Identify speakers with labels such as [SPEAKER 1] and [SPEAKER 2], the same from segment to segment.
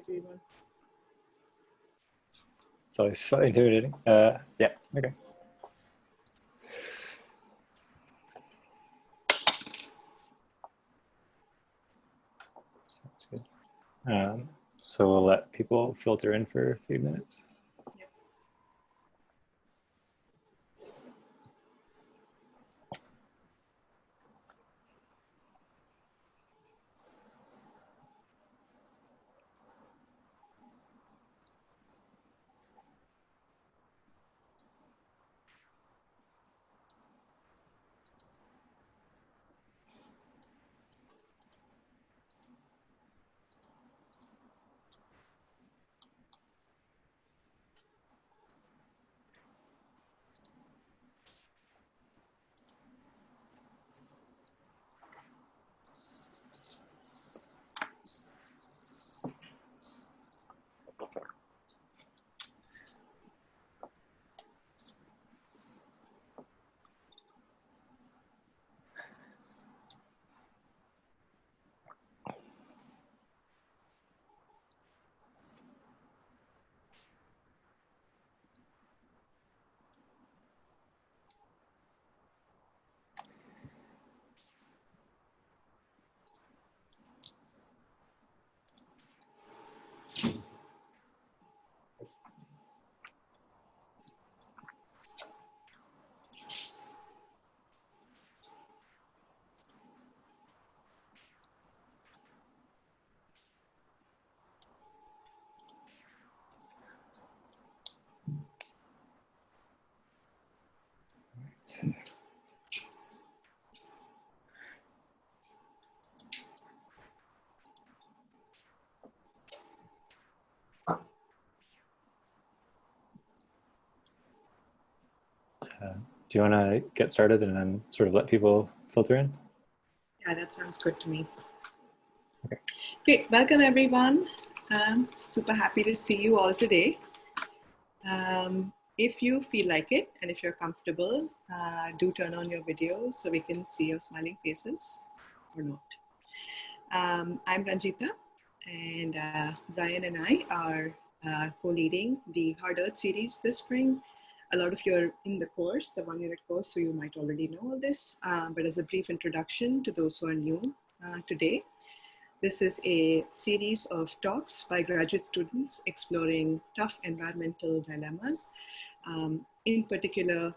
[SPEAKER 1] everyone.
[SPEAKER 2] It's always slightly intimidating. Yeah, okay. Sounds good. So we'll let people filter in for a few minutes. Do you want to get started and then sort of let people filter in?
[SPEAKER 1] Yeah, that sounds good to me.
[SPEAKER 2] Okay.
[SPEAKER 1] Great. Welcome, everyone. Super happy to see you all today. If you feel like it and if you're comfortable, do turn on your videos so we can see your smiling faces or not. I'm Ranjita, and Brian and I are co-leading the Hard Earth series this spring. A lot of you are in the course, the one-unit course, so you might already know all this. But as a brief introduction to those who are new today, this is a series of talks by graduate students exploring tough environmental dilemmas. In particular,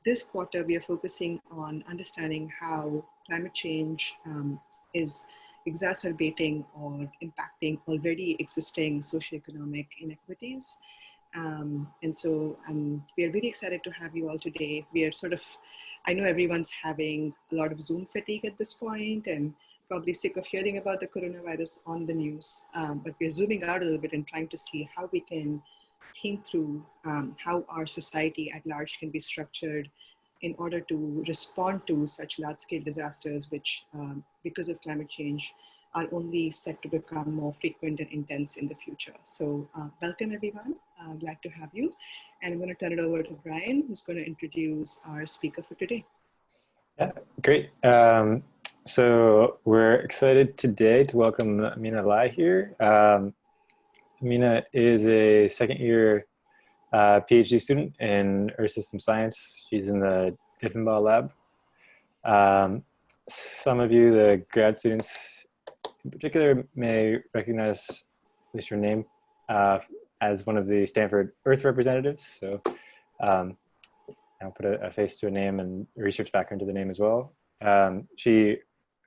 [SPEAKER 1] this quarter, we are focusing on understanding how climate change is exacerbating or impacting already existing socioeconomic inequities. And so we are really excited to have you all today. We are I know everyone's having a lot of Zoom fatigue at this point and probably sick of hearing about the coronavirus on the news, but we're zooming out a little bit and trying to see how we can think through how our society at large can be structured in order to respond to such large-scale disasters, which because of climate change are only set to become more frequent and intense in the future. So welcome everyone, glad to have you. And I'm gonna turn it over to Brian, who's gonna introduce our speaker for today.
[SPEAKER 2] Yeah, great. So we're excited today to welcome Amina Ly here. Amina is a second-year PhD student in Earth System Science. She's in the Diffenbaugh lab. Some of you, the grad students in particular, may recognize at least her name as one of the Stanford Earth representatives. So I'll put a face to a name and a research background to the name as well. She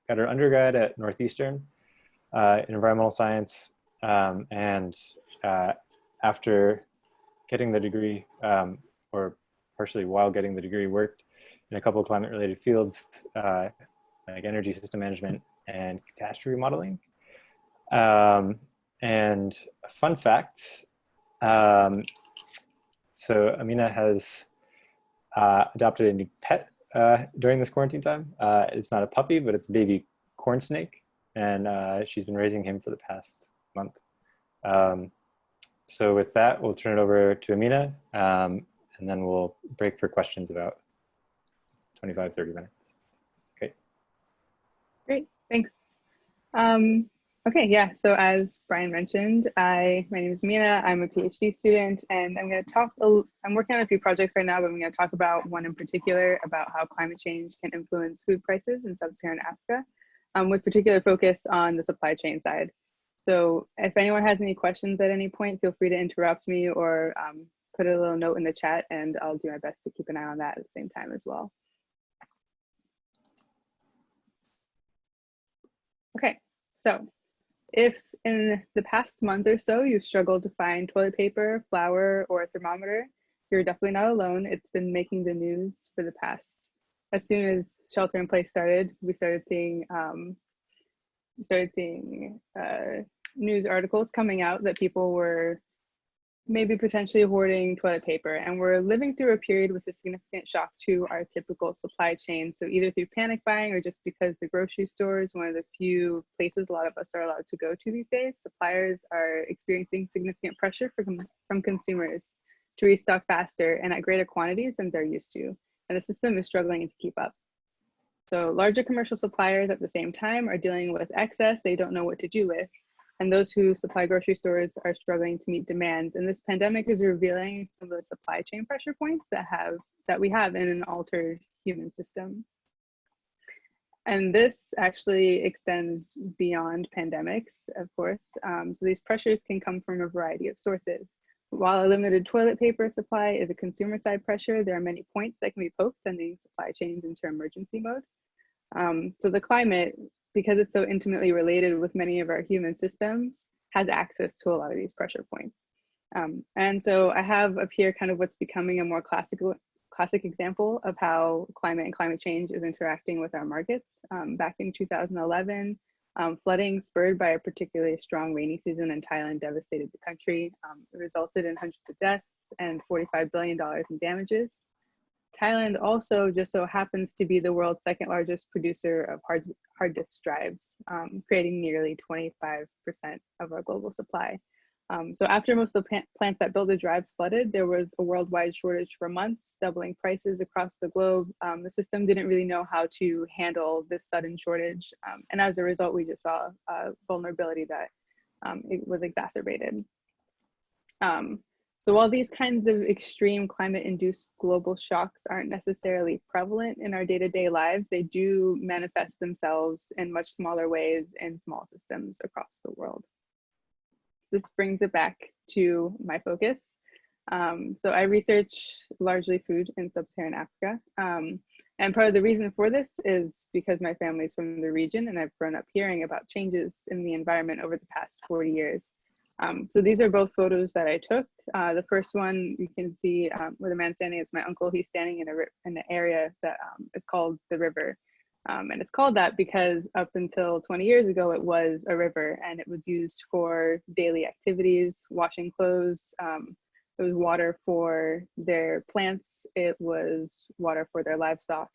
[SPEAKER 2] got her undergrad at Northeastern in environmental science, and after getting the degree, or partially while getting the degree, worked in a couple of climate-related fields, like energy system management and catastrophe modeling. And a fun fact, so Amina has adopted a new pet during this quarantine time. It's not a puppy, but it's a baby corn snake, and she's been raising him for the past month. So with that, we'll turn it over to Amina, and then we'll break for questions about 25, 30 minutes. Okay.
[SPEAKER 3] Great, thanks. Okay, yeah. So as Brian mentioned, my name is Mina. I'm a PhD student, and I'm going to talk. I'm working on a few projects right now, but I'm going to talk about one in particular about how climate change can influence food prices in sub-Saharan Africa, with particular focus on the supply chain side. So if anyone has any questions at any point, feel free to interrupt me or put a little note in the chat, and I'll do my best to keep an eye on that at the same time as well. Okay, so if in the past month or so you've struggled to find toilet paper, flour, or a thermometer, you're definitely not alone. It's been making the news for the past. As soon as shelter in place started, we started seeing news articles coming out that people were maybe potentially hoarding toilet paper. And we're living through a period with a significant shock to our typical supply chain. So either through panic buying or just because the grocery store is one of the few places a lot of us are allowed to go to these days, suppliers are experiencing significant pressure from consumers to restock faster and at greater quantities than they're used to. And the system is struggling to keep up. So larger commercial suppliers at the same time are dealing with excess they don't know what to do with, and those who supply grocery stores are struggling to meet demands. And this pandemic is revealing some of the supply chain pressure points that we have in an altered human system. And this actually extends beyond pandemics, of course. So these pressures can come from a variety of sources. While a limited toilet paper supply is a consumer side pressure, there are many points that can be poked, sending supply chains into emergency mode. So the climate, because it's so intimately related with many of our human systems, has access to a lot of these pressure points. And so I have up here kind of what's becoming a more classic example of how climate and climate change is interacting with our markets. Back in 2011, flooding spurred by a particularly strong rainy season in Thailand devastated the country. It resulted in hundreds of deaths and $45 billion in damages. Thailand also just so happens to be the world's second largest producer of hard disk drives, creating nearly 25% of our global supply. So after most of the plants that build the drives flooded, there was a worldwide shortage for months, doubling prices across the globe. The system didn't really know how to handle this sudden shortage. And as a result, we just saw a vulnerability that it was exacerbated. So while these kinds of extreme climate-induced global shocks aren't necessarily prevalent in our day-to-day lives, they do manifest themselves in much smaller ways in small systems across the world. This brings it back to my focus. So I research largely food in sub-Saharan Africa. And part of the reason for this is because my family's from the region and I've grown up hearing about changes in the environment over the past 40 years. So these are both photos that I took. The first one you can see where the man standing is my uncle. He's standing in an area that is called the river. And it's called that because up until 20 years ago, it was a river and it was used for daily activities, washing clothes. It was water for their plants. It was water for their livestock,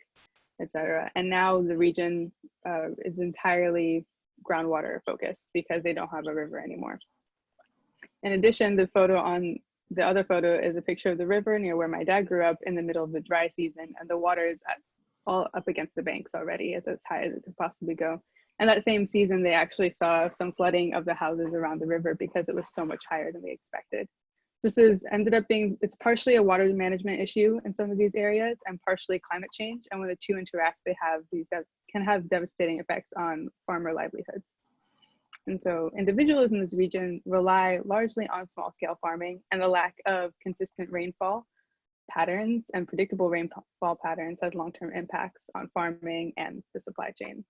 [SPEAKER 3] etc. And now the region is entirely groundwater focused because they don't have a river anymore. In addition, the other photo is a picture of the river near where my dad grew up in the middle of the dry season, and the water is all up against the banks already. It's as high as it could possibly go. And that same season, they actually saw some flooding of the houses around the river because it was so much higher than they expected. This is ended up being, it's partially a water management issue in some of these areas and partially climate change. And when the two interact, they have these that can have devastating effects on farmer livelihoods. And so individuals in this region rely largely on small scale farming, and the lack of consistent rainfall patterns and predictable rainfall patterns has long-term impacts on farming and the supply chain.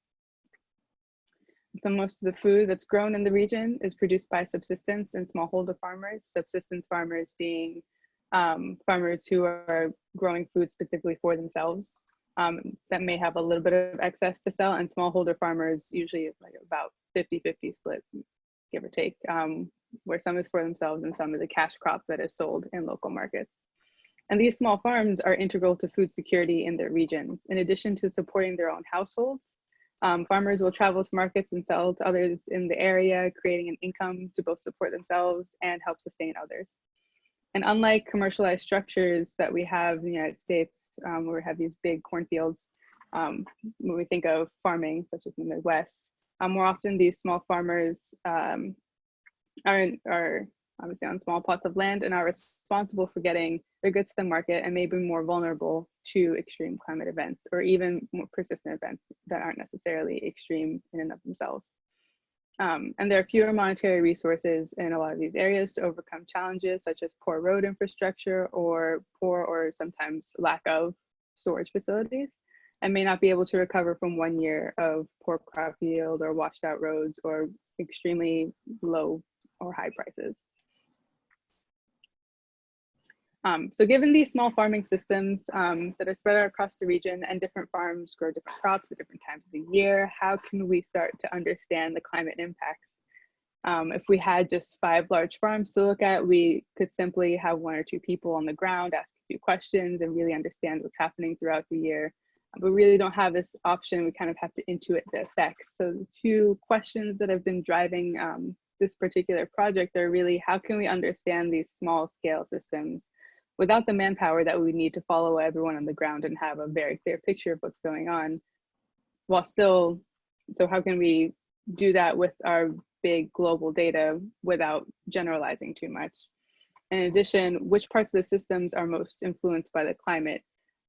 [SPEAKER 3] So most of the food that's grown in the region is produced by subsistence and smallholder farmers, subsistence farmers being farmers who are growing food specifically for themselves that may have a little bit of excess to sell, and smallholder farmers usually like about 50-50 split, give or take, where some is for themselves and some is a cash crop that is sold in local markets. And these small farms are integral to food security in their regions. In addition to supporting their own households, farmers will travel to markets and sell to others in the area, creating an income to both support themselves and help sustain others. And unlike commercialized structures that we have in the United States, where we have these big cornfields, when we think of farming, such as in the Midwest, More often, these small farmers are obviously on small plots of land and are responsible for getting their goods to the market and may be more vulnerable to extreme climate events or even more persistent events that aren't necessarily extreme in and of themselves. And there are fewer monetary resources in a lot of these areas to overcome challenges such as poor road infrastructure or poor or sometimes lack of storage facilities, and may not be able to recover from 1 year of poor crop yield or washed out roads or extremely low or high prices. So given these small farming systems that are spread out across the region and different farms grow different crops at different times of the year, how can we start to understand the climate impacts? If we had just 5 large farms to look at, we could simply have 1 or 2 people on the ground, ask a few questions and really understand what's happening throughout the year. But we really don't have this option. We kind of have to intuit the effects. So the 2 questions that have been driving this particular project are really, how can we understand these small scale systems without the manpower that we need to follow everyone on the ground and have a very clear picture of what's going on, while still, so how can we do that with our big global data without generalizing too much? In addition, which parts of the systems are most influenced by the climate?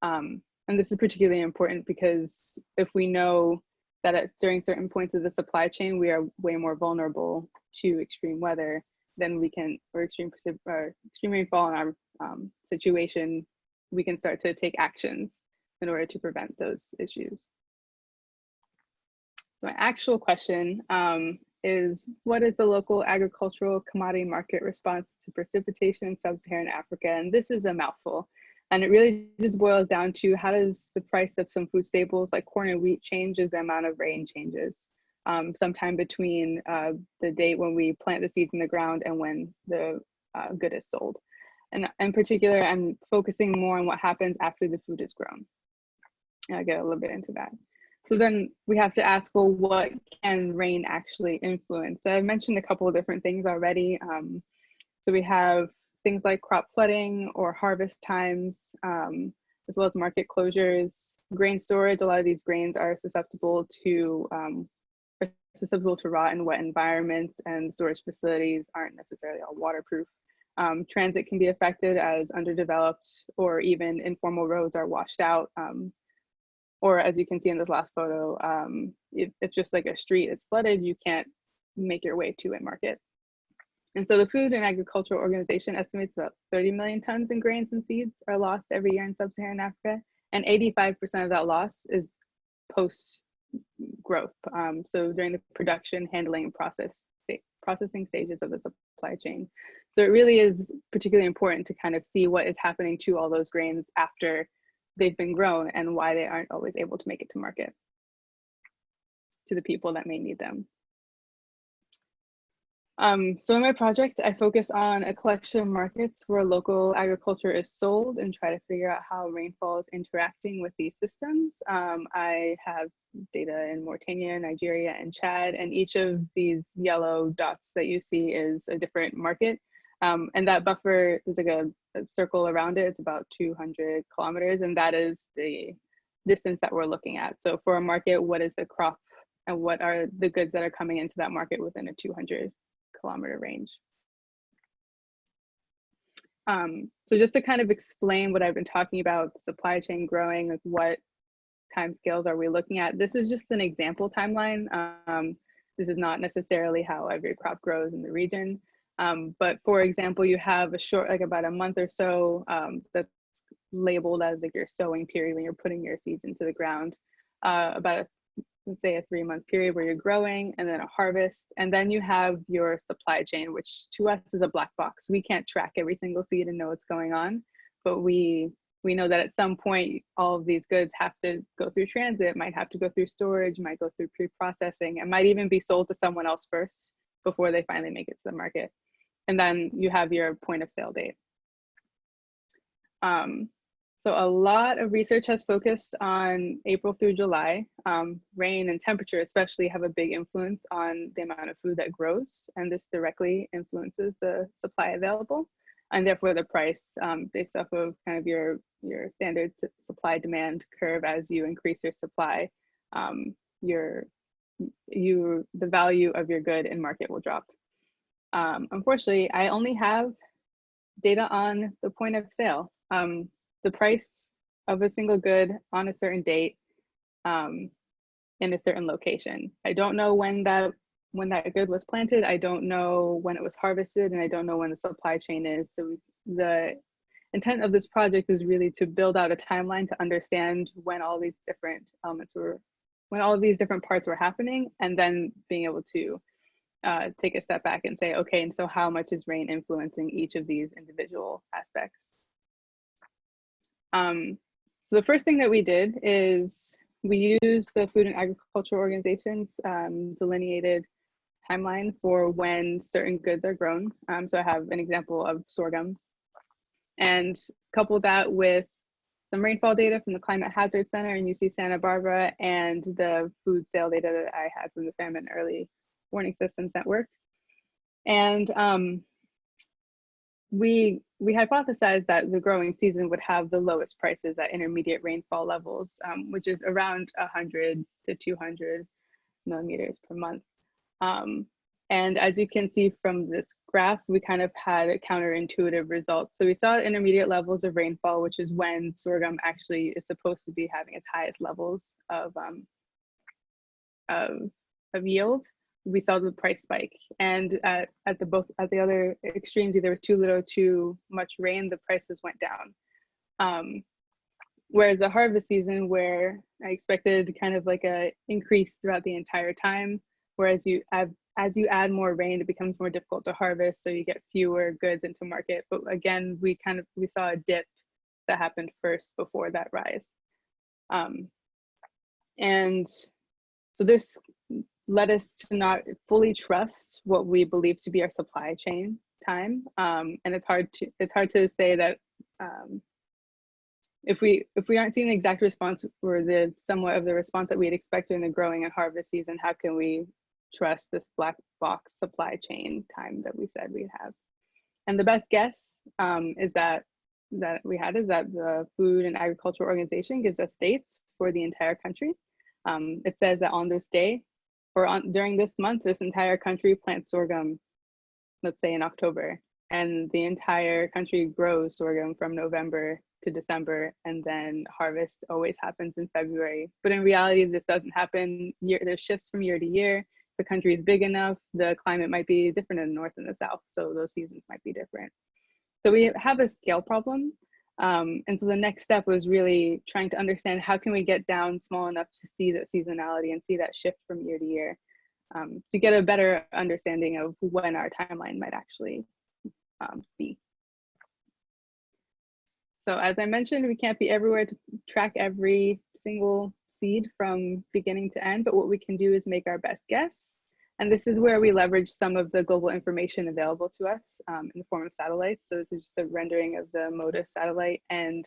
[SPEAKER 3] And this is particularly important because if we know that during certain points of the supply chain, we are way more vulnerable to extreme weather, then we can, or extreme rainfall in our situation, we can start to take actions in order to prevent those issues. My actual question is, what is the local agricultural commodity market response to precipitation in sub-Saharan Africa? And this is a mouthful. And it really just boils down to, how does the price of some food staples like corn and wheat change as the amount of rain changes? Sometime between the date when we plant the seeds in the ground and when the good is sold. And in particular, I'm focusing more on what happens after the food is grown. And I'll get a little bit into that. So then we have to ask, well, what can rain actually influence? So I mentioned a couple of different things already. So we have things like crop flooding or harvest times, as well as market closures, grain storage. A lot of these grains are susceptible to rot in wet environments, and storage facilities aren't necessarily all waterproof. Transit can be affected as underdeveloped or even informal roads are washed out. Or as you can see in this last photo, if just like a street is flooded, you can't make your way to a market. And so the Food and Agricultural Organization estimates about 30 million tons in grains and seeds are lost every year in sub-Saharan Africa, and 85% of that loss is post-growth. So during the production, handling, and processing stages of the supply chain. So it really is particularly important to kind of see what is happening to all those grains after they've been grown and why they aren't always able to make it to market to the people that may need them. So in my project, I focus on a collection of markets where local agriculture is sold and try to figure out how rainfall is interacting with these systems. I have data in Mauritania, Nigeria, and Chad, and each of these yellow dots that you see is a different market. And that buffer is like a circle around it. It's about 200 kilometers, and that is the distance that we're looking at. So for a market, what is the crop and what are the goods that are coming into that market within a 200-kilometer range? So just to kind of explain what I've been talking about, supply chain growing, like what timescales are we looking at? This is just an example timeline. This is not necessarily how every crop grows in the region. But for example, you have a short, like about a month or so, that's labeled as like your sowing period when you're putting your seeds into the ground. About let's say a 3-month period where you're growing, and then a harvest. And then you have your supply chain, which to us is a black box. We can't track every single seed and know what's going on, but we know that at some point, all of these goods have to go through transit, might have to go through storage, might go through pre-processing, and might even be sold to someone else first before they finally make it to the market. And then you have your point of sale date. So a lot of research has focused on April through July. Rain and temperature especially have a big influence on the amount of food that grows, and this directly influences the supply available, and therefore the price based off of kind of your standard supply demand curve. As you increase your supply, your the value of your good in market will drop. Unfortunately, I only have data on the point of sale, the price of a single good on a certain date in a certain location. I don't know when that good was planted. I don't know when it was harvested, and I don't know when the supply chain is. So the intent of this project is really to build out a timeline to understand when all these different elements when all of these different parts were happening, and then being able to take a step back and say, okay, and so how much is rain influencing each of these individual aspects? So the first thing that we did is we used the Food and Agriculture Organization's delineated timeline for when certain goods are grown. So I have an example of sorghum, and couple that with some rainfall data from the Climate Hazard Center in UC Santa Barbara and the food sale data that I had from the Famine Early Warning Systems Network. And we hypothesized that the growing season would have the lowest prices at intermediate rainfall levels, which is around 100 to 200 millimeters per month. And as you can see from this graph, we kind of had a counterintuitive result. So we saw intermediate levels of rainfall, which is when sorghum actually is supposed to be having its highest levels of yield. We saw the price spike, and at the other extremes, either too little, too much rain, the prices went down. Whereas the harvest season, where I expected kind of like a increase throughout the entire time, whereas as you add more rain, it becomes more difficult to harvest, so you get fewer goods into market. But again, we saw a dip that happened first before that rise, and so this led us to not fully trust what we believe to be our supply chain time, and it's hard to say that if we aren't seeing the exact response or the somewhat of the response that we had expected in the growing and harvest season, how can we trust this black box supply chain time that we said we'd have? And the best guess is that the Food and Agriculture Organization gives us dates for the entire country. It says that on this day, or during this month, this entire country plants sorghum, let's say in October, and the entire country grows sorghum from November to December, and then harvest always happens in February. But in reality, this doesn't happen. There's shifts from year to year. The country is big enough, the climate might be different in the north and the south, so those seasons might be different. So we have a scale problem. And so the next step was really trying to understand how can we get down small enough to see that seasonality and see that shift from year to year, to get a better understanding of when our timeline might actually be. So as I mentioned, we can't be everywhere to track every single seed from beginning to end, but what we can do is make our best guess. And this is where we leverage some of the global information available to us in the form of satellites. So this is just a rendering of the MODIS satellite, and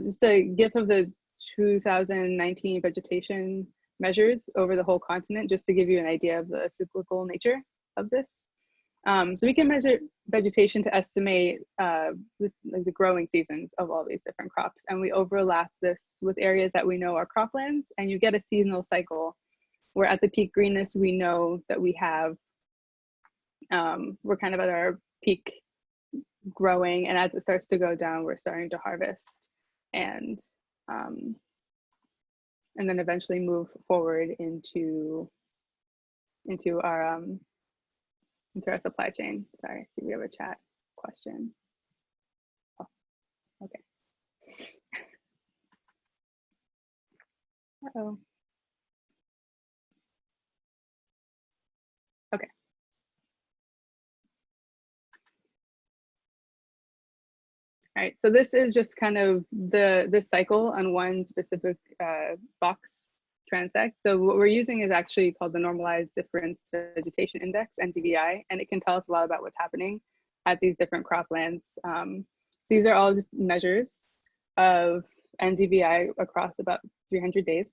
[SPEAKER 3] just a GIF of the 2019 vegetation measures over the whole continent, just to give you an idea of the cyclical nature of this. So we can measure vegetation to estimate like the growing seasons of all these different crops. And we overlap this with areas that we know are croplands, and you get a seasonal cycle where at the peak greenness, we know that we have, we're kind of at our peak growing, and as it starts to go down, we're starting to harvest, and then eventually move forward into our supply chain. Sorry, I see we have a chat question. Oh, okay. Uh-oh. Okay. All right, so this is just kind of this cycle on one specific box transect. So what we're using is actually called the Normalized Difference Vegetation Index, NDVI, and it can tell us a lot about what's happening at these different croplands. So these are all just measures of NDVI across about 300 days.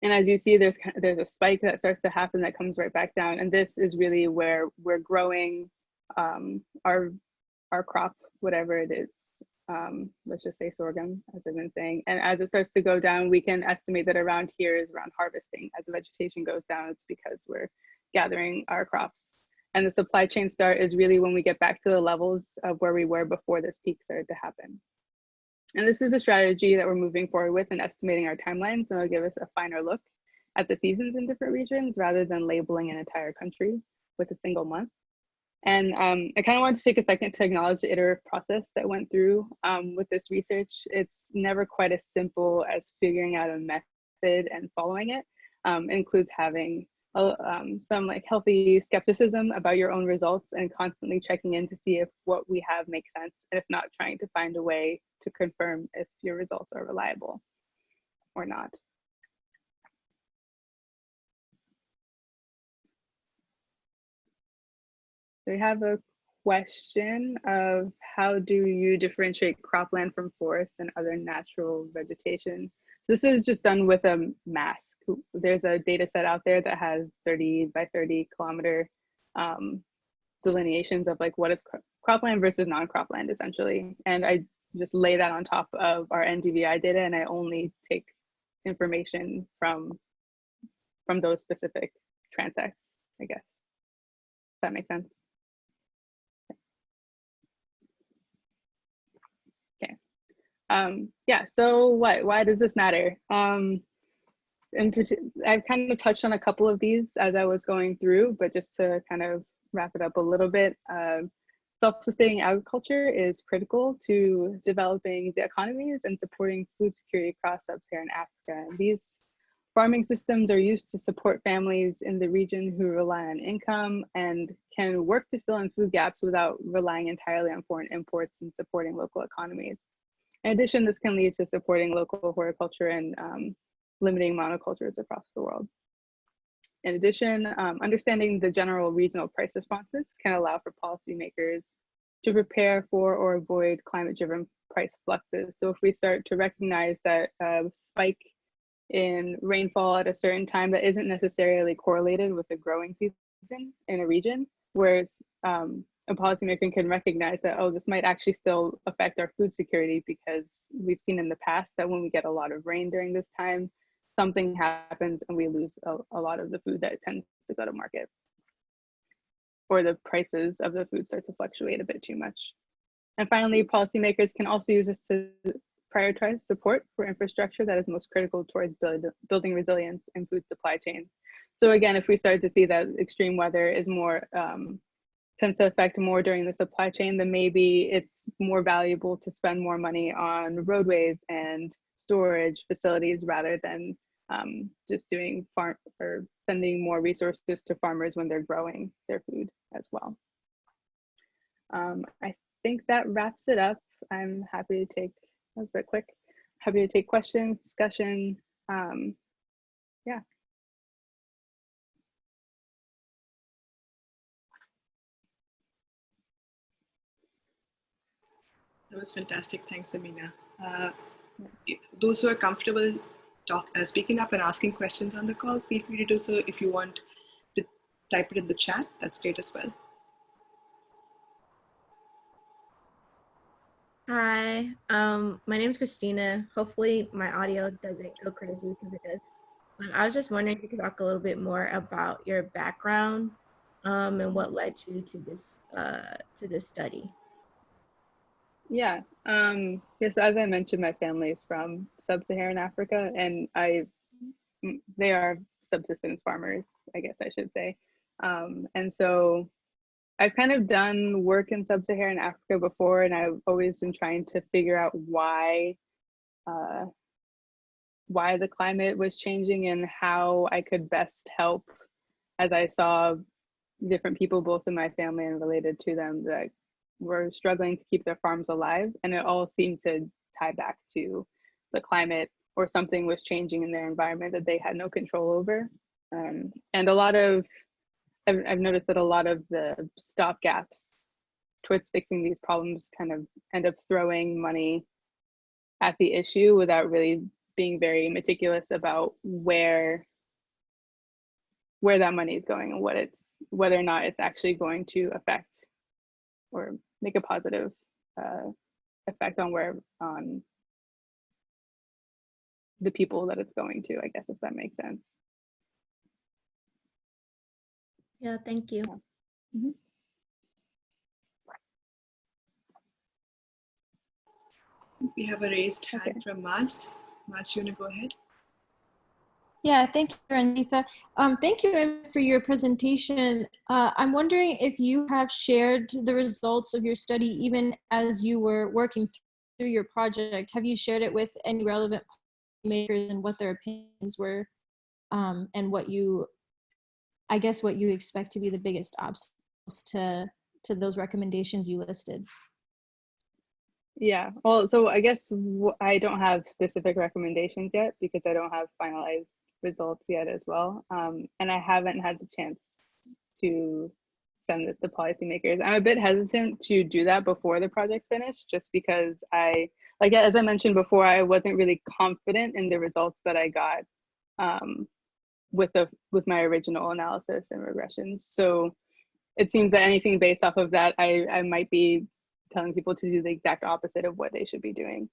[SPEAKER 3] And as you see, there's a spike that starts to happen that comes right back down. And this is really where we're growing our crop, whatever it is, let's just say sorghum, as I've been saying. And as it starts to go down, we can estimate that around here is around harvesting. As the vegetation goes down, it's because we're gathering our crops. And the supply chain start is really when we get back to the levels of where we were before this peak started to happen. And this is a strategy that we're moving forward with and estimating our timelines, and it'll give us a finer look at the seasons in different regions rather than labeling an entire country with a single month. And I kind of wanted to take a second to acknowledge the iterative process that went through with this research. It's never quite as simple as figuring out a method and following it. It includes having some like healthy skepticism about your own results and constantly checking in to see if what we have makes sense, and if not, trying to find a way to confirm if your results are reliable or not. So we have a question of how do you differentiate cropland from forest and other natural vegetation? So this is just done with a mask. There's a data set out there that has 30 by 30 kilometer delineations of like what is cropland versus non-cropland essentially. And I just lay that on top of our NDVI data, and I only take information from those specific transects, I guess. Does that make sense? Okay. Yeah, so why does this matter? I've kind of touched on a couple of these as I was going through, but just to kind of wrap it up a little bit, self-sustaining agriculture is critical to developing the economies and supporting food security across sub-Saharan Africa. And these farming systems are used to support families in the region who rely on income and can work to fill in food gaps without relying entirely on foreign imports and supporting local economies. In addition, this can lead to supporting local horticulture and limiting monocultures across the world. In addition, understanding the general regional price responses can allow for policymakers to prepare for or avoid climate-driven price fluxes. So if we start to recognize that a spike in rainfall at a certain time that isn't necessarily correlated with the growing season in a region, whereas a policymaker can recognize that, oh, this might actually still affect our food security because we've seen in the past that when we get a lot of rain during this time, something happens and we lose a lot of the food that tends to go to market, or the prices of the food start to fluctuate a bit too much. And finally, policymakers can also use this to prioritize support for infrastructure that is most critical towards building resilience in food supply chains. So again, if we start to see that extreme weather is more, tends to affect more during the supply chain, then maybe it's more valuable to spend more money on roadways and storage facilities rather than just doing farm or sending more resources to farmers when they're growing their food as well. I think that wraps it up. I'm happy to take, that was a bit quick, happy to take questions, discussion. Yeah.
[SPEAKER 1] That was fantastic. Thanks, Amina. Those who are comfortable speaking up and asking questions on the call, feel free to do so. If you want to type it in the chat, that's great as well.
[SPEAKER 4] Hi, my name is Christina. Hopefully my audio doesn't go crazy because it does. But I was just wondering if you could talk a little bit more about your background and what led you to this study.
[SPEAKER 3] Yeah, so as I mentioned, my family is from sub-Saharan Africa, and they are subsistence farmers, I guess I should say. And so I've kind of done work in sub-Saharan Africa before, and I've always been trying to figure out why the climate was changing and how I could best help, as I saw different people, both in my family and related to them, that were struggling to keep their farms alive. And it all seemed to tie back to the climate, or something was changing in their environment that they had no control over. And a lot of, I've noticed that a lot of the stopgaps towards fixing these problems kind of end up throwing money at the issue without really being very meticulous about where that money is going and whether or not it's actually going to affect or make a positive effect on the people that it's going to, I guess, if that makes sense.
[SPEAKER 4] Yeah, thank you.
[SPEAKER 3] Mm-hmm.
[SPEAKER 1] We have a raised hand
[SPEAKER 3] Okay.
[SPEAKER 1] from Maj. Maj, you want to go ahead?
[SPEAKER 5] Yeah, thank you, Ranjitha. Thank you Em, for your presentation. I'm wondering if you have shared the results of your study even as you were working through your project. Have you shared it with any relevant makers and what their opinions were, and what you, I guess, what you expect to be the biggest obstacles to those recommendations you listed?
[SPEAKER 3] Yeah, well, so I guess I don't have specific recommendations yet because I don't have finalized results yet as well. And I haven't had the chance to send this to policymakers. I'm a bit hesitant to do that before the project's finished, just because like as I mentioned before, I wasn't really confident in the results that I got with my original analysis and regressions. So it seems that anything based off of that, I might be telling people to do the exact opposite of what they should be doing.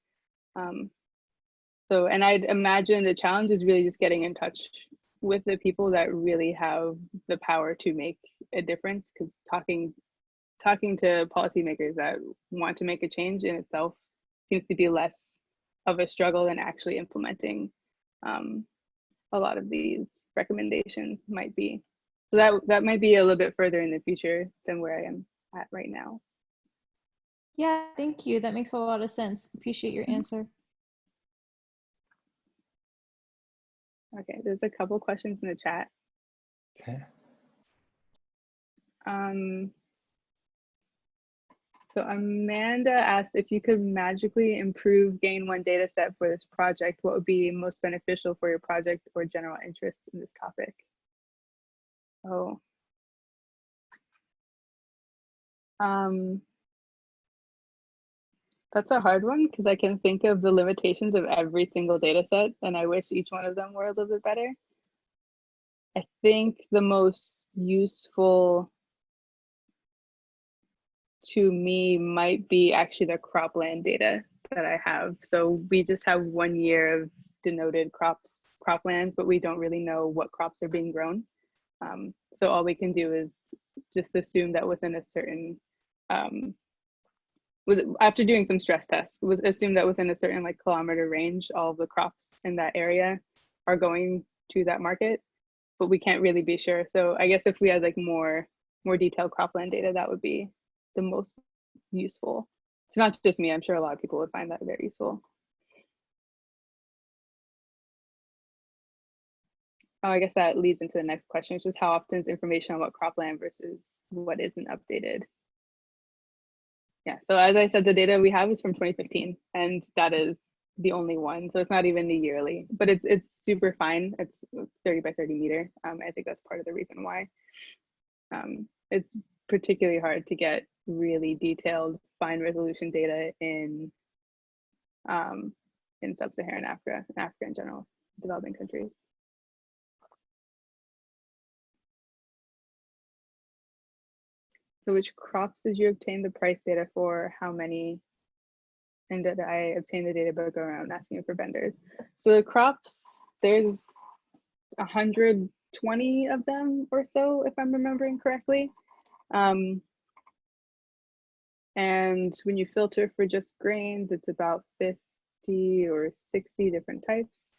[SPEAKER 3] So, and I'd imagine the challenge is really just getting in touch with the people that really have the power to make a difference, because talking to policymakers that want to make a change in itself seems to be less of a struggle than actually implementing a lot of these recommendations might be. So that might be a little bit further in the future than where I am at right now.
[SPEAKER 5] Yeah, thank you. That makes a lot of sense. Appreciate your answer.
[SPEAKER 3] Okay, there's a couple questions in the chat.
[SPEAKER 2] Okay.
[SPEAKER 3] So Amanda asked if you could magically improve GAIN-1 data set for this project, what would be most beneficial for your project or general interest in this topic? Oh. That's a hard one because I can think of the limitations of every single data set, and I wish each one of them were a little bit better. I think the most useful to me might be actually the cropland data that I have. So we just have 1 year of denoted croplands, but we don't really know what crops are being grown. So all we can do is just assume that within a certain, after doing some stress tests, assume that within a certain like kilometer range, all of the crops in that area are going to that market, but we can't really be sure. So I guess if we had like more detailed cropland data, that would be the most useful. It's not just me, I'm sure a lot of people would find that very useful. Oh, I guess that leads into the next question, which is how often is information on what cropland versus what isn't updated? Yeah, so as I said, the data we have is from 2015, and that is the only one. So it's not even the yearly, but it's super fine. It's 30 by 30 meter. I think that's part of the reason why. It's particularly hard to get really detailed, fine resolution data in sub-Saharan Africa, and Africa in general, developing countries. So which crops did you obtain the price data for? How many? And did I obtain the data by going around asking for vendors? So the crops, there's 120 of them or so, if I'm remembering correctly. And when you filter for just grains, it's about 50 or 60 different types.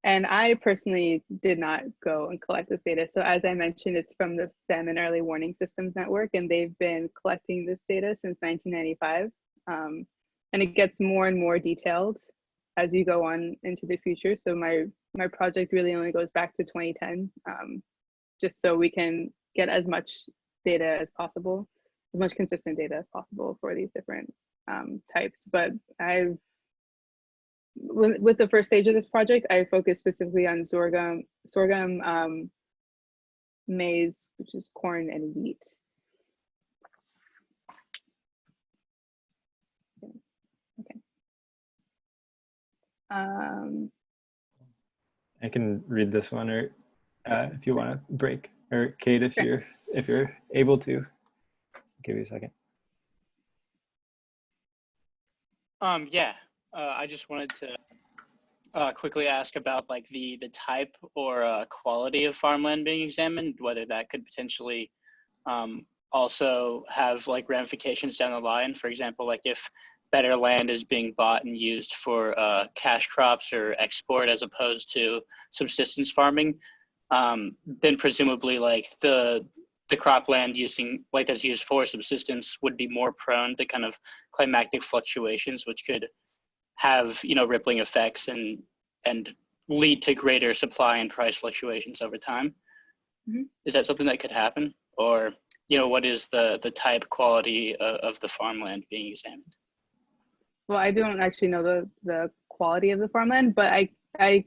[SPEAKER 3] And I personally did not go and collect this data. So as I mentioned, it's from the Famine Early Warning Systems Network, and they've been collecting this data since 1995. And it gets more and more detailed as you go on into the future. So my project really only goes back to 2010, just so we can get as much data as possible, as much consistent data as possible for these different types. But with the first stage of this project, I focused specifically on sorghum, maize, which is corn, and wheat. Okay.
[SPEAKER 2] I can read this one, or if you want to break, or Kate, if you're able to. I'll give you a second.
[SPEAKER 6] Yeah, I just wanted to quickly ask about like the type or quality of farmland being examined, whether that could potentially also have like ramifications down the line. For example, like if better land is being bought and used for cash crops or export as opposed to subsistence farming, then presumably like the cropland using like that's used for subsistence would be more prone to kind of climatic fluctuations, which could have rippling effects and lead to greater supply and price fluctuations over time.
[SPEAKER 3] Mm-hmm.
[SPEAKER 6] Is that something that could happen, or what is the type quality of the farmland being examined?
[SPEAKER 3] Well, I don't actually know the quality of the farmland, but I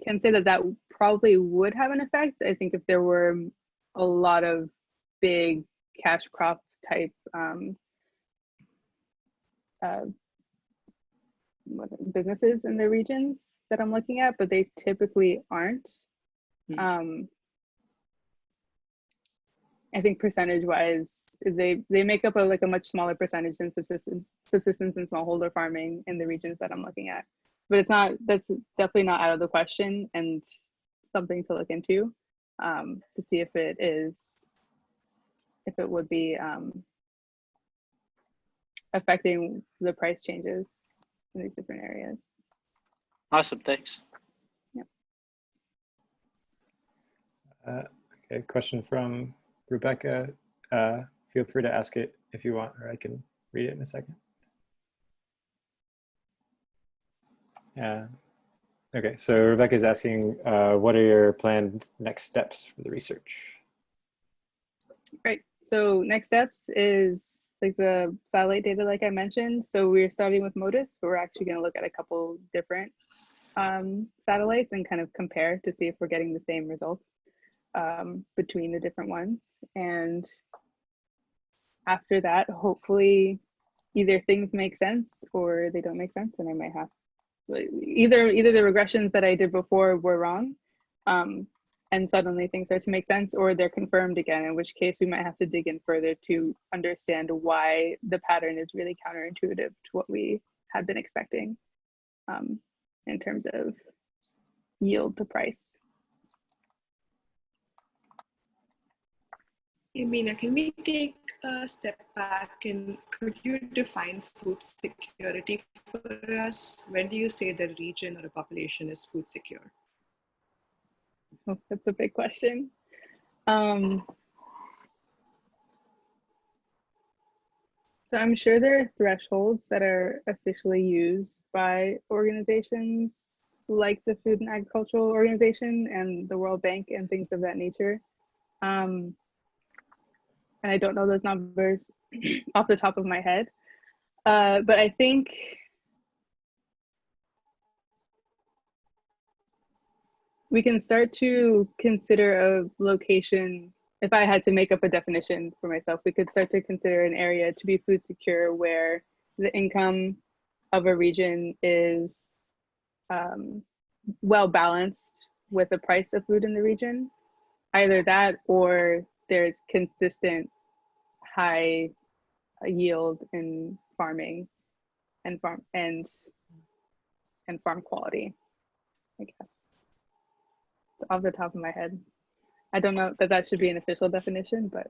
[SPEAKER 3] can say that probably would have an effect. I think if there were a lot of big cash crop type businesses in the regions that I'm looking at, but they typically aren't. I think percentage-wise, they make up a much smaller percentage than subsistence and smallholder farming in the regions that I'm looking at. But that's definitely not out of the question, and something to look into to see if it would be affecting the price changes in these different areas.
[SPEAKER 6] Awesome, thanks.
[SPEAKER 3] Yep.
[SPEAKER 2] Okay, question from Rebecca. Feel free to ask it if you want, or I can read it in a second. Okay, so Rebecca's asking, what are your planned next steps for the research?
[SPEAKER 3] Right, so next steps is like the satellite data, like I mentioned. So we're starting with MODIS, but we're actually going to look at a couple different satellites and kind of compare to see if we're getting the same results between the different ones. And after that, hopefully either things make sense or they don't make sense, and I might have either the regressions that I did before were wrong and suddenly things start to make sense, or they're confirmed again, in which case we might have to dig in further to understand why the pattern is really counterintuitive to what we had been expecting in terms of yield to price.
[SPEAKER 1] Amina, can we take a step back and could you define food security for us? When do you say the region or a population is food secure?
[SPEAKER 3] Oh, that's a big question. So I'm sure there are thresholds that are officially used by organizations like the Food and Agricultural Organization and the World Bank and things of that nature. And I don't know those numbers off the top of my head, but I think we can start to consider a location. If I had to make up a definition for myself, we could start to consider an area to be food secure where the income of a region is well balanced with the price of food in the region. Either that or there's consistent high yield in farming and farm quality, I guess. Off the top of my head, I don't know that should be an official definition, but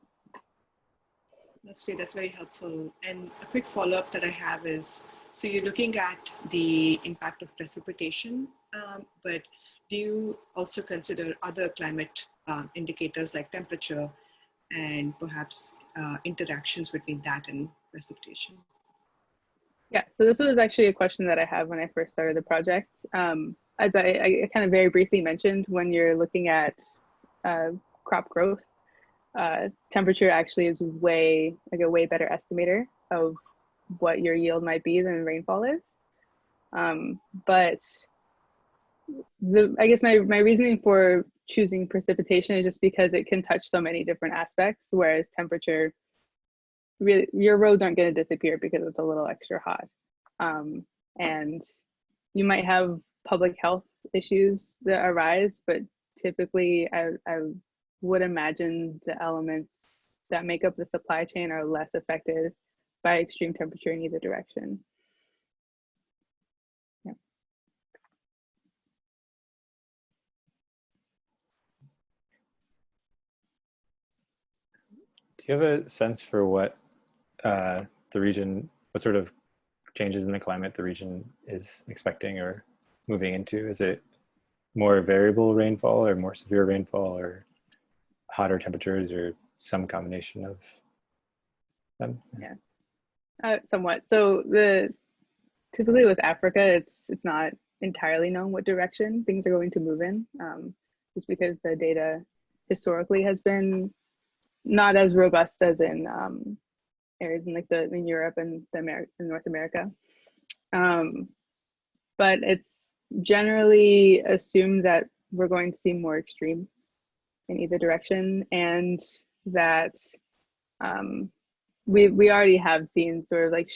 [SPEAKER 1] that's great. That's very helpful. And a quick follow-up that I have is, so you're looking at the impact of precipitation, but do you also consider other climate indicators like temperature and perhaps interactions between that and precipitation?
[SPEAKER 3] Yeah, so this was actually a question that I had when I first started the project. As I kind of very briefly mentioned, when you're looking at crop growth, temperature actually is a way better estimator of what your yield might be than rainfall is. But I guess my reasoning for choosing precipitation is just because it can touch so many different aspects, whereas temperature, really, your roads aren't going to disappear because it's a little extra hot. And you might have public health issues that arise, but typically I would imagine the elements that make up the supply chain are less affected by extreme temperature in either direction.
[SPEAKER 2] you have a sense for what the region, what sort of changes in the climate the region is expecting or moving into? Is it more variable rainfall or more severe rainfall or hotter temperatures or some combination of them?
[SPEAKER 3] Yeah, somewhat. So typically with Africa, it's not entirely known what direction things are going to move in, just because the data historically has been not as robust as in areas in like in Europe and in North America. But it's generally assumed that we're going to see more extremes in either direction, and that we already have seen sort of like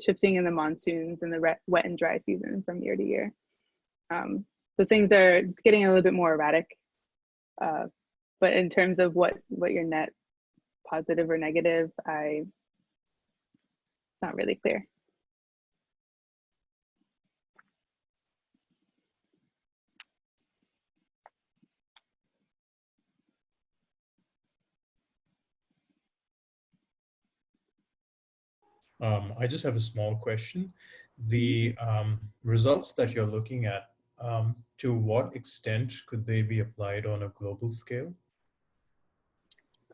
[SPEAKER 3] shifting in the monsoons and the wet and dry season from year to year. So things are just getting a little bit more erratic. But in terms of what your net positive or negative, it's not really clear.
[SPEAKER 7] I just have a small question. The results that you're looking at, to what extent could they be applied on a global scale?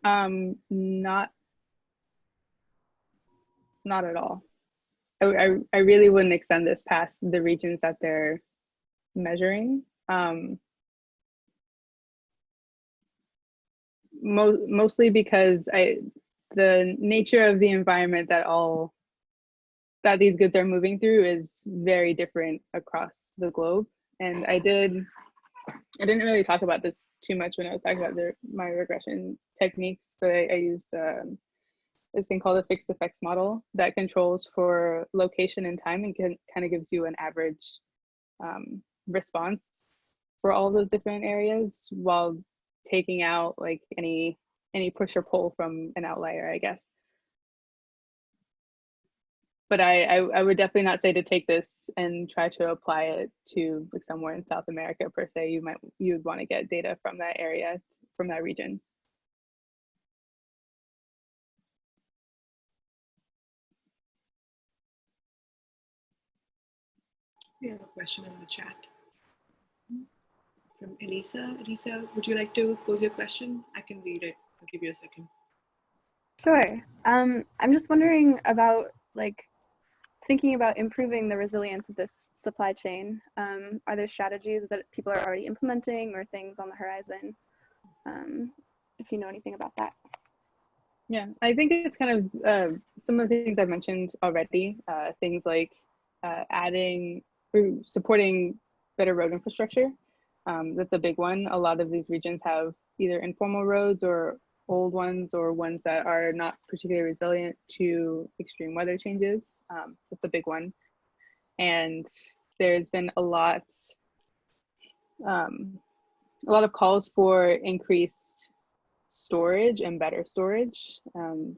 [SPEAKER 3] Not at all. I really wouldn't extend this past the regions that they're measuring. Mostly because the nature of the environment that these goods are moving through is very different across the globe. And I didn't really talk about this too much when I was talking about my regression techniques, but I used this thing called a fixed effects model that controls for location and time and kind of gives you an average response for all those different areas while taking out like any push or pull from an outlier, I guess. But I would definitely not say to take this and try to apply it to like somewhere in South America per se. You would want to get data from that area, from that region.
[SPEAKER 1] We have a question in the chat from Elisa. Elisa, would you like to pose your question? I can read it. I'll give you a second.
[SPEAKER 8] Sure. I'm just wondering about like thinking about improving the resilience of this supply chain. Are there strategies that people are already implementing or things on the horizon? If you know anything about that.
[SPEAKER 3] Yeah, I think it's kind of some of the things I've mentioned already. Things like adding or supporting better road infrastructure. That's a big one. A lot of these regions have either informal roads or old ones or ones that are not particularly resilient to extreme weather changes. That's a big one. And there's been a lot of calls for increased storage and better storage.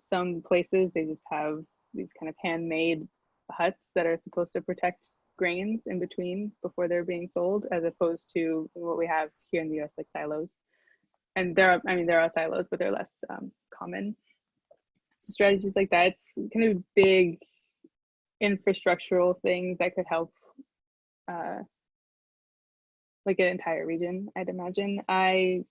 [SPEAKER 3] Some places, they just have these kind of handmade huts that are supposed to protect grains in between before they're being sold, as opposed to what we have here in the US, like silos. And there are silos, but they're less common. So strategies like that, it's kind of big infrastructural things that could help like an entire region, I'd imagine. I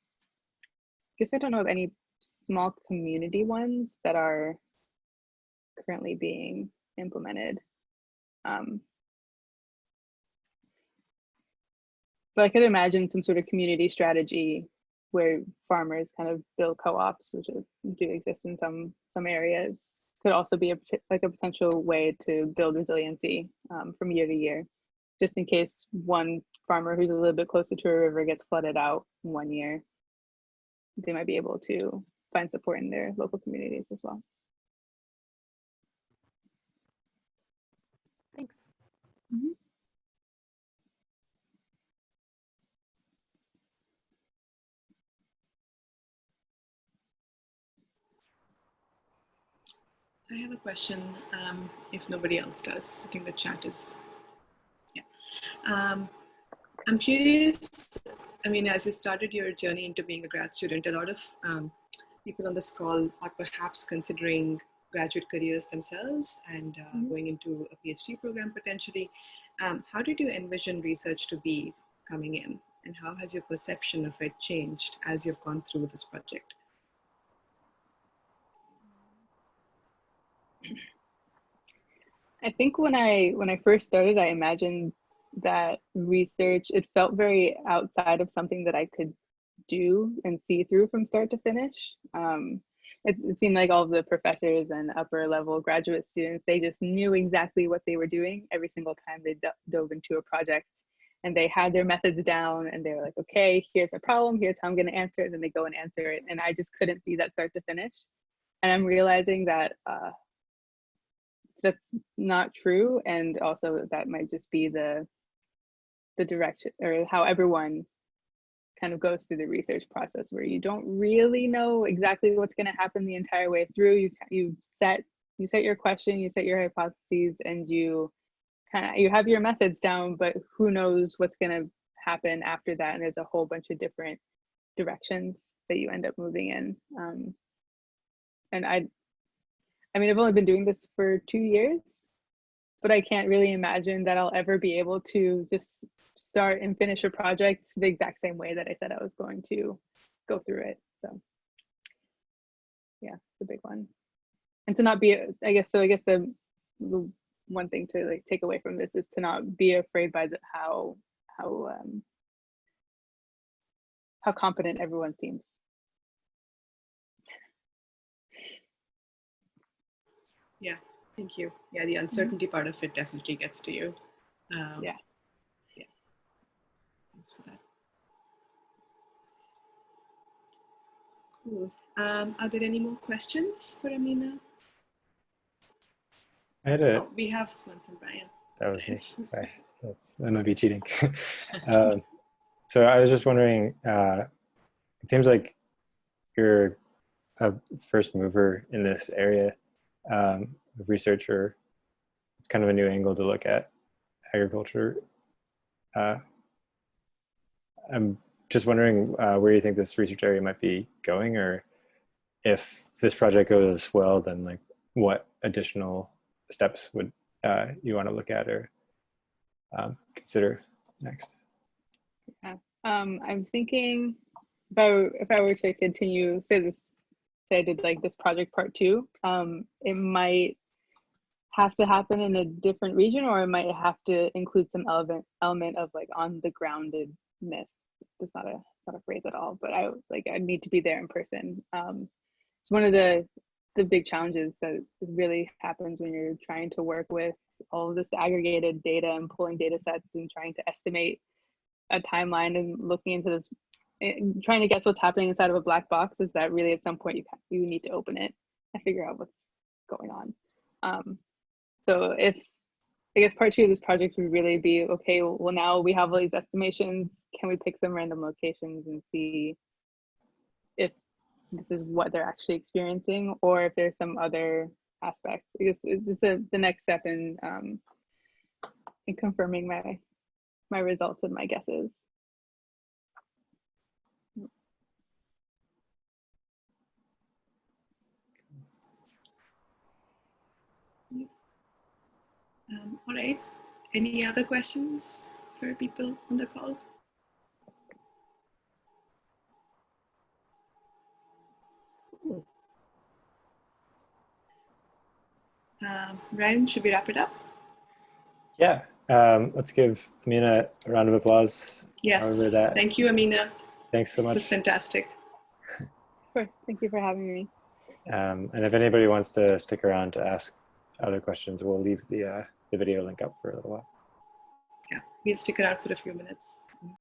[SPEAKER 3] guess I don't know of any small community ones that are currently being implemented. But I could imagine some sort of community strategy where farmers kind of build co-ops, which do exist in some areas. Could also be a potential way to build resiliency from year to year, just in case one farmer who's a little bit closer to a river gets flooded out 1 year. They might be able to find support in their local communities as well.
[SPEAKER 8] Thanks.
[SPEAKER 3] Mm-hmm.
[SPEAKER 1] I have a question, if nobody else does. I think the chat is, yeah. I'm curious, I mean, as you started your journey into being a grad student, a lot of people on this call are perhaps considering graduate careers themselves and going into a PhD program potentially. How did you envision research to be coming in, and how has your perception of it changed as you've gone through this project?
[SPEAKER 3] I think when I first started, I imagined that research, it felt very outside of something that I could do and see through from start to finish. It seemed like all of the professors and upper level graduate students, they just knew exactly what they were doing every single time they dove into a project, and they had their methods down, and they were like, okay, here's a problem, here's how I'm going to answer it, and then they go and answer it. And I just couldn't see that start to finish. And I'm realizing that that's not true, and also that might just be the direction or how everyone kind of goes through the research process, where you don't really know exactly what's going to happen the entire way through. You set your question, you set your hypotheses, and you have your methods down, but who knows what's going to happen after that. And there's a whole bunch of different directions that you end up moving in. And I mean, I've only been doing this for 2 years, but I can't really imagine that I'll ever be able to just start and finish a project the exact same way that I said I was going to go through it. So yeah, it's a big one. And to not be, I guess the one thing to like take away from this is to not be afraid by how competent everyone seems.
[SPEAKER 1] Yeah, thank you. Yeah, the uncertainty part of it definitely gets to you.
[SPEAKER 3] Yeah.
[SPEAKER 1] Thanks for that. Cool. Are there any more questions for Amina? We have one from Brian.
[SPEAKER 2] That was me. Sorry, that might be cheating. So I was just wondering, it seems like you're a first mover in this area of research, or it's kind of a new angle to look at agriculture. I'm just wondering where you think this research area might be going, or if this project goes well, then like what additional steps would you want to look at or consider next?
[SPEAKER 3] Yeah. I'm thinking if I were to continue, say I did like this project part 2, it might have to happen in a different region, or it might have to include some element of like on the groundedness. It's not a phrase at all, but I need to be there in person. It's one of the big challenges that really happens when you're trying to work with all of this aggregated data and pulling data sets and trying to estimate a timeline and looking into this, trying to guess what's happening inside of a black box, is that really at some point you need to open it and figure out what's going on. So I guess part 2 of this project would really be, okay, well now we have all these estimations, can we pick some random locations and see if this is what they're actually experiencing, or if there's some other aspects. I guess it's just the next step in confirming my results and my guesses.
[SPEAKER 1] All right. Any other questions for people on the call? Cool. Brian, should we wrap it up?
[SPEAKER 2] Yeah. Let's give Amina a round of applause.
[SPEAKER 1] Yes. Thank you, Amina.
[SPEAKER 2] Thanks so much.
[SPEAKER 1] This is fantastic.
[SPEAKER 3] Of course. Thank you for having me.
[SPEAKER 2] And if anybody wants to stick around to ask other questions, we'll leave the video link up for a little while.
[SPEAKER 1] Yeah, we'll stick around for a few minutes.